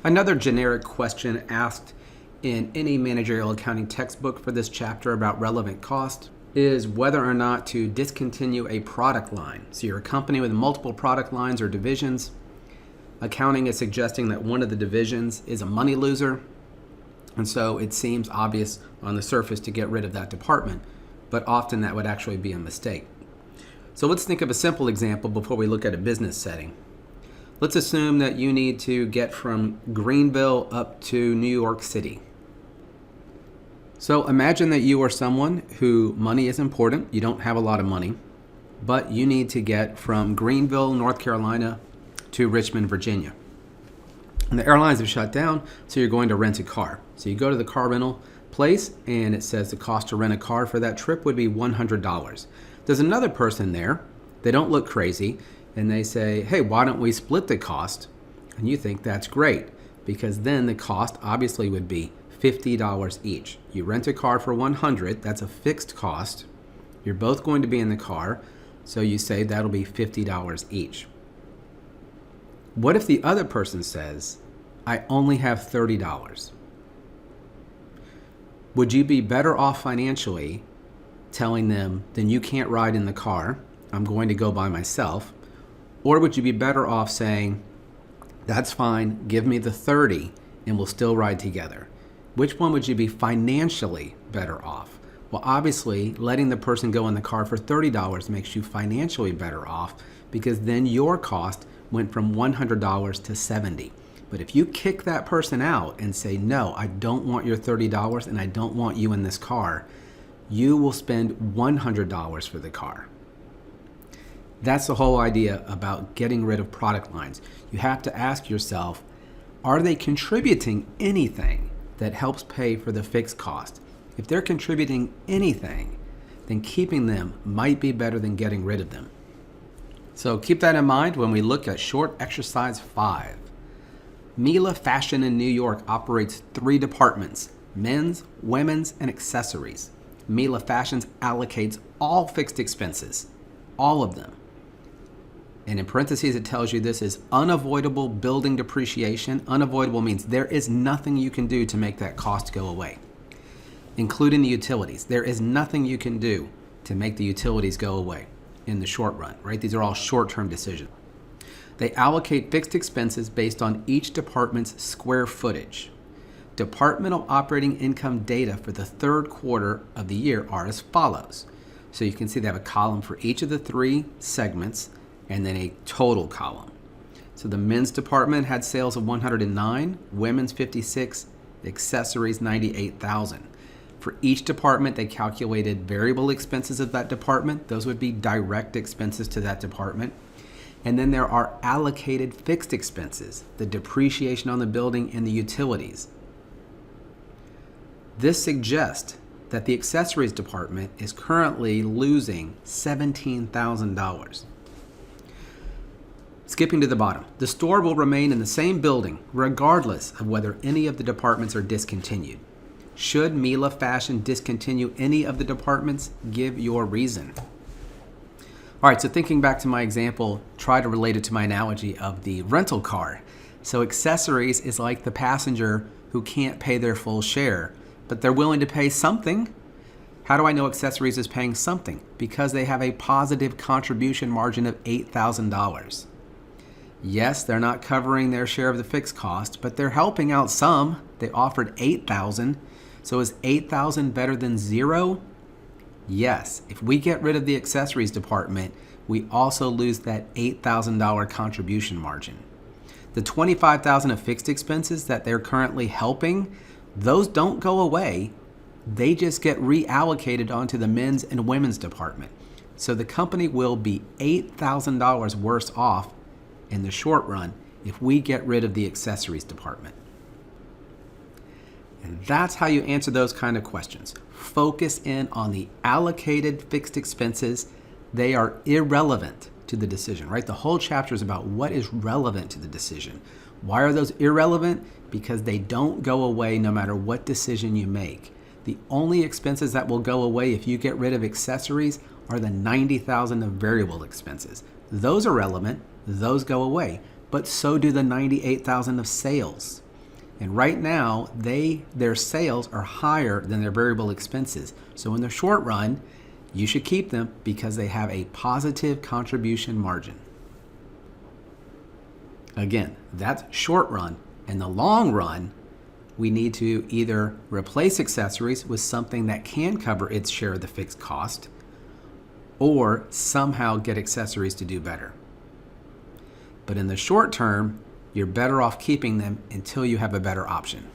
Another generic question asked in any managerial accounting textbook for this chapter about relevant cost is whether or not to discontinue a product line. So you're a company with multiple product lines or divisions. Accounting is suggesting that one of the divisions is a money loser, and so it seems obvious on the surface to get rid of that department, but often that would actually be a mistake. So let's think of a simple example before we look at a business setting. Let's assume that you need to get from Greenville up to New York City. So imagine that you are someone who money is important. You don't have a lot of money, but you need to get from Greenville, North Carolina to Richmond, Virginia. And the airlines have shut down, so you're going to rent a car. So you go to the car rental place, and it says the cost to rent a car for that trip would be $100. There's another person there. They don't look crazy, and they say, hey, why don't we split the cost? And you think that's great, because then the cost obviously would be $50 each. You rent a car for $100, that's a fixed cost. You're both going to be in the car, so you say that'll be $50 each. What if the other person says, I only have $30? Would you be better off financially telling them, then you can't ride in the car, I'm going to go by myself? Or would you be better off saying, that's fine, give me the 30 and we'll still ride together? Which one would you be financially better off? Well, obviously, letting the person go in the car for $30 makes you financially better off, because then your cost went from $100 to $70. But if you kick that person out and say, no, I don't want your $30 and I don't want you in this car, you will spend $100 for the car. That's the whole idea about getting rid of product lines. You have to ask yourself, are they contributing anything that helps pay for the fixed cost? If they're contributing anything, then keeping them might be better than getting rid of them. So keep that in mind when we look at short exercise 5. Mila Fashion in New York operates 3 departments: men's, women's, and accessories. Mila Fashions allocates all fixed expenses, all of them. And in parentheses, it tells you this is unavoidable building depreciation. Unavoidable means there is nothing you can do to make that cost go away, including the utilities. There is nothing you can do to make the utilities go away in the short run, right? These are all short-term decisions. They allocate fixed expenses based on each department's square footage. Departmental operating income data for the third quarter of the year are as follows. So you can see they have a column for each of the 3 segments and then a total column. So the men's department had sales of 109, women's 56, accessories 98,000. For each department, they calculated variable expenses of that department. Those would be direct expenses to that department. And then there are allocated fixed expenses, the depreciation on the building and the utilities. This suggests that the accessories department is currently losing $17,000. Skipping to the bottom, the store will remain in the same building regardless of whether any of the departments are discontinued. Should Mila Fashion discontinue any of the departments? Give your reason. All right, so thinking back to my example, try to relate it to my analogy of the rental car. So accessories is like the passenger who can't pay their full share, but they're willing to pay something. How do I know accessories is paying something? Because they have a positive contribution margin of $8,000. Yes, they're not covering their share of the fixed cost, but they're helping out some. They offered $8,000. So is $8,000 better than 0? Yes. If we get rid of the accessories department, we also lose that $8,000 contribution margin. The $25,000 of fixed expenses that they're currently helping, those don't go away. They just get reallocated onto the men's and women's department. So the company will be $8,000 worse off in the short run if we get rid of the accessories department. And that's how you answer those kind of questions. Focus in on the allocated fixed expenses. They are irrelevant to the decision, right? The whole chapter is about what is relevant to the decision. Why are those irrelevant? Because they don't go away no matter what decision you make. The only expenses that will go away if you get rid of accessories are the $90,000 of variable expenses. Those are relevant, those go away, but so do the $98,000 of sales. And right now, their sales are higher than their variable expenses. So in the short run, you should keep them because they have a positive contribution margin. Again, that's short run. In the long run, we need to either replace accessories with something that can cover its share of the fixed cost, or somehow get accessories to do better. But in the short term, you're better off keeping them until you have a better option.